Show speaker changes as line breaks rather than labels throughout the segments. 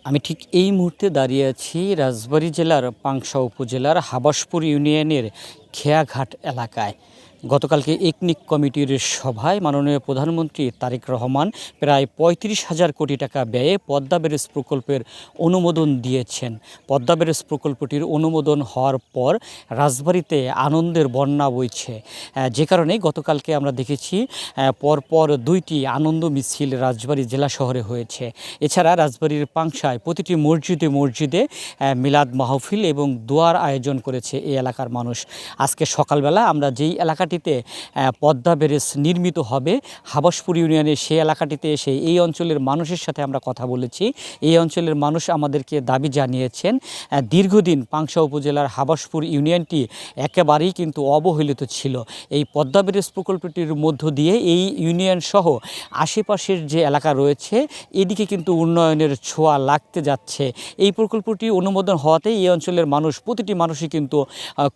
আমি ঠিক এই মুহূর্তে দাঁড়িয়ে আছি রাজবাড়ী জেলার পাংশা উপজেলার হাবাসপুর ইউনিয়নের খেয়াঘাট এলাকায়। গতকালকে একনিক কমিটির সভায় মাননীয় প্রধানমন্ত্রী তারেক রহমান প্রায় ৩৫,০০০ কোটি টাকা ব্যয়ে পদ্মা ব্যারেজ প্রকল্পের অনুমোদন দিয়েছেন। পদ্মা ব্যারেজ প্রকল্পটির অনুমোদন হওয়ার পর রাজবাড়ীতে আনন্দের বন্যা বইছে, যে কারণে গতকালকে আমরা দেখেছি পরপর ২টি আনন্দ মিছিল রাজবাড়ী জেলা শহরে হয়েছে। এছাড়া রাজবাড়ীর পাংশায় প্রতিটি মসজিদে মসজিদে মিলাদ মাহফিল এবং দোয়ার আয়োজন করেছে এই এলাকার মানুষ। আজকে সকালবেলা আমরা যেই এলাকাটিতে পদ্মা ব্যারেজ নির্মিত হবে হাবাসপুর ইউনিয়নের সেই এলাকাটিতে এসে এই অঞ্চলের মানুষের সাথে আমরা কথা বলেছি। এই অঞ্চলের মানুষ আমাদেরকে দাবি জানিয়েছেন, দীর্ঘদিন পাংশা উপজেলার হাবাসপুর ইউনিয়নটি একেবারেই কিন্তু অবহেলিত ছিল। এই পদ্মা ব্যারেজ প্রকল্পটির মধ্য দিয়ে এই ইউনিয়ন সহ আশেপাশের যে এলাকা রয়েছে এদিকে কিন্তু উন্নয়নের ছোঁয়া লাগতে যাচ্ছে। এই প্রকল্পটি অনুমোদন হওয়াতে এই অঞ্চলের মানুষ, প্রতিটি মানুষই কিন্তু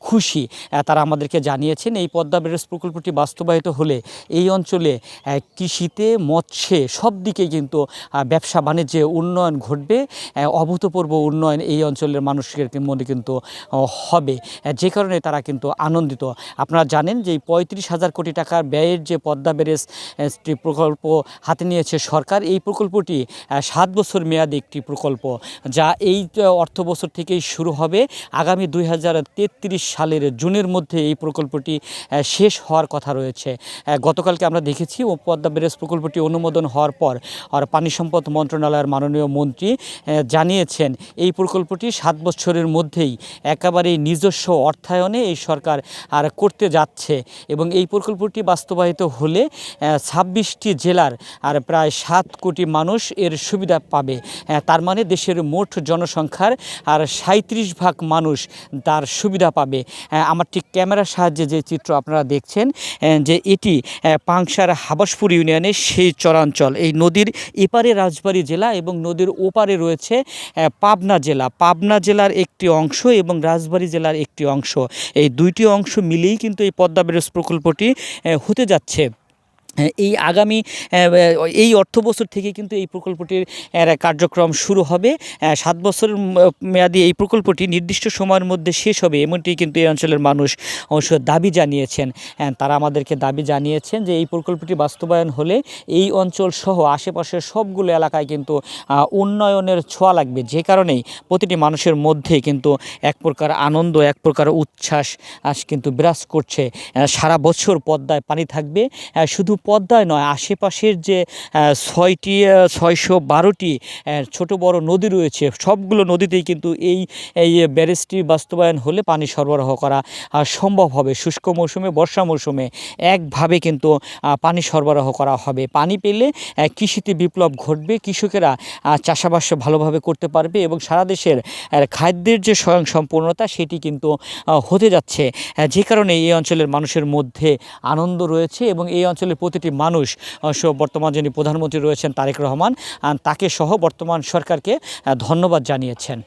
খুশি। তারা আমাদেরকে জানিয়েছেন এই পদ্মা ব্যারেজ প্রকল্পটি বাস্তবায়িত হলে এই অঞ্চলে কৃষিতে, মৎস্যে সব দিকেই কিন্তু ব্যবসা বাণিজ্যে উন্নয়ন ঘটবে। অভূতপূর্ব উন্নয়ন এই অঞ্চলের মানুষের মধ্যে কিন্তু হবে, যে কারণে তারা কিন্তু আনন্দিত। আপনারা জানেন যে এই ৩৫,০০০ কোটি টাকার ব্যয়ের যে পদ্মা ব্যারেজ প্রকল্প হাতে নিয়েছে সরকার, এই প্রকল্পটি ৭ বছর মেয়াদী একটি প্রকল্প, যা এই অর্থ বছর থেকেই শুরু হবে। আগামী ২০৩৩ সালের জুনের মধ্যে এই প্রকল্পটি শেষ হওয়ার কথা রয়েছে। গতকালকে আমরা দেখেছি পদ্মা ব্যারেজ প্রকল্পটি অনুমোদন হওয়ার পর পানি সম্পদ মন্ত্রণালয়ের মাননীয় মন্ত্রী জানিয়েছেন এই প্রকল্পটি ৭ বছরের মধ্যেই একেবারেই নিজস্ব অর্থায়নে এই সরকার আর করতে যাচ্ছে এবং এই প্রকল্পটি বাস্তবায়িত হলে ২৬টি জেলার আর প্রায় ৭ কোটি মানুষ এর সুবিধা পাবে। তার মানে দেশের মোট জনসংখ্যার আর ৩৭% মানুষ তার সুবিধা পাবে। আমার ঠিক ক্যামেরার সাহায্যে যে চিত্র আপনারা দেখছেন যে এটি পাংশার হাবাসপুর ইউনিয়নের সেই চরাঞ্চল। এই নদীর এপারে রাজবাড়ী জেলা এবং নদীর ওপারে রয়েছে পাবনা জেলা। পাবনা জেলার একটি অংশ এবং রাজবাড়ী জেলার একটি অংশ, এই দুইটি অংশ মিলেই কিন্তু এই পদ্মা ব্যারেজ প্রকল্পটি হতে যাচ্ছে। এই আগামী এই অর্থ বছর থেকে কিন্তু এই প্রকল্পটির কার্যক্রম শুরু হবে। ৭ বছর মেয়াদী এই প্রকল্পটি নির্দিষ্ট সময়ের মধ্যে শেষ হবে, এমনটি কিন্তু এই অঞ্চলের মানুষ অবশ্য দাবি জানিয়েছেন। তারা আমাদেরকে দাবি জানিয়েছেন যে এই প্রকল্পটি বাস্তবায়ন হলে এই অঞ্চল সহ আশেপাশের সবগুলো এলাকায় কিন্তু উন্নয়নের ছোঁয়া লাগবে, যে কারণেই প্রতিটি মানুষের মধ্যে কিন্তু এক প্রকার আনন্দ, এক প্রকার উচ্ছ্বাস কিন্তু বিরাজ করছে। সারা বছর পদ্মায় পানি থাকবে। শুধু পদ্মায় নয়, আশেপাশের যে ৬১২টি ছোট বড় নদী রয়েছে সবগুলো নদীতেই কিন্তু এই ব্যারেজটি বাস্তবায়ন হলে পানি সরবরাহ করা সম্ভব হবে। শুষ্ক মৌসুমে, বর্ষা মৌসুমে একভাবে কিন্তু পানি সরবরাহ করা হবে। পানি পেলে কৃষিতে বিপ্লব ঘটবে, কৃষকেরা চাষাবাস ভালোভাবে করতে পারবে এবং সারা দেশের খাদ্যের যে স্বয়ংসম্পূর্ণতা সেটি কিন্তু হতে যাচ্ছে, যে কারণে এই অঞ্চলের মানুষের মধ্যে আনন্দ রয়েছে এবং এই অঞ্চলের প্রতিটি মানুষ বর্তমান যিনি প্রধানমন্ত্রী রয়েছেন তারেক রহমান, তাকে সহ বর্তমান সরকারকে ধন্যবাদ জানিয়েছেন।